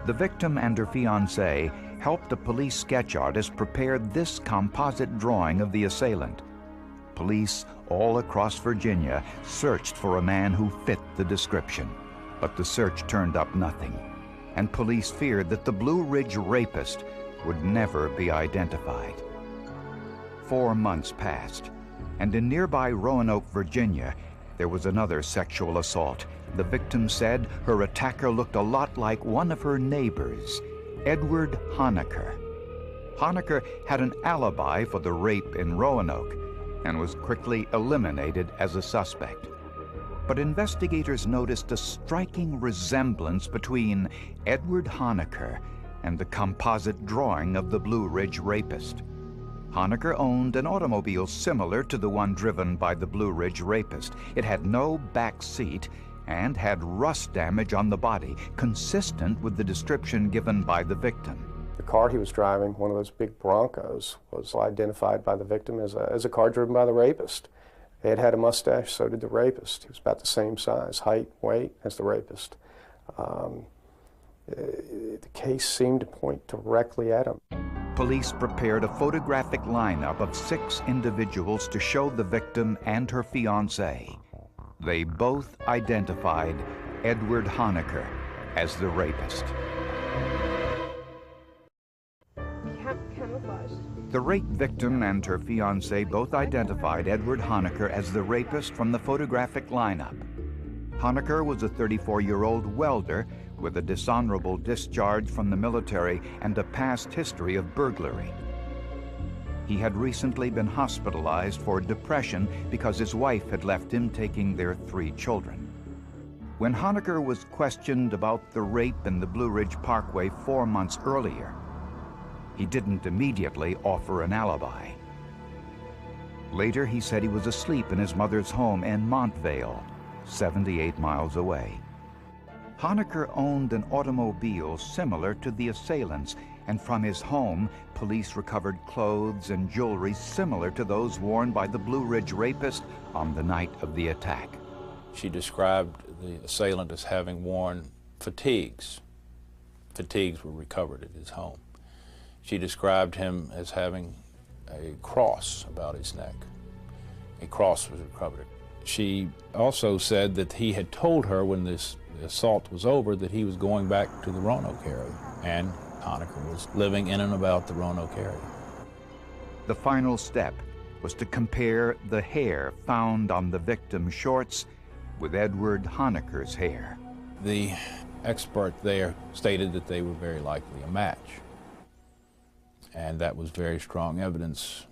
The victim and her fiancé helped a police sketch artist prepare this composite drawing of the assailant. Police all across Virginia searched for a man who fit the description, but the search turned up nothing, and police feared that the Blue Ridge rapist would never be identified. 4 months passed, and in nearby Roanoke, Virginia, there was another sexual assault. The victim said her attacker looked a lot like one of her neighbors, Edward Honaker. Honaker had an alibi for the rape in Roanoke and was quickly eliminated as a suspect. But investigators noticed a striking resemblance between Edward Honaker and the composite drawing of the Blue Ridge rapist. Honaker owned an automobile similar to the one driven by the Blue Ridge rapist. It had no back seat and had rust damage on the body, consistent with the description given by the victim. The car he was driving, one of those big Broncos, was identified by the victim as a car driven by the rapist. He had a mustache, so did the rapist. He was about the same size, height, weight as the rapist. The case seemed to point directly at him. Police prepared a photographic lineup of 6 individuals to show the victim and her fiancé. They both identified Edward Honaker as the rapist. The rape victim and her fiancé both identified Edward Honaker as the rapist from the photographic lineup. Honaker was a 34-year-old welder with a dishonorable discharge from the military and a past history of burglary. He had recently been hospitalized for depression because his wife had left him, taking their 3 children. When Honaker was questioned about the rape in the Blue Ridge Parkway 4 months earlier, he didn't immediately offer an alibi. Later, he said he was asleep in his mother's home in Montvale, 78 miles away. Honaker owned an automobile similar to the assailants, and from his home, police recovered clothes and jewelry similar to those worn by the Blue Ridge rapist on the night of the attack. She described the assailant as having worn fatigues. Fatigues were recovered at his home. She described him as having a cross about his neck. A cross was recovered. She also said that he had told her when this assault was over that he was going back to the Roanoke area, and Honaker was living in and about the Roanoke area. The final step was to compare the hair found on the victim's shorts with Edward Honaker's hair. The expert there stated that they were very likely a match, and that was very strong evidence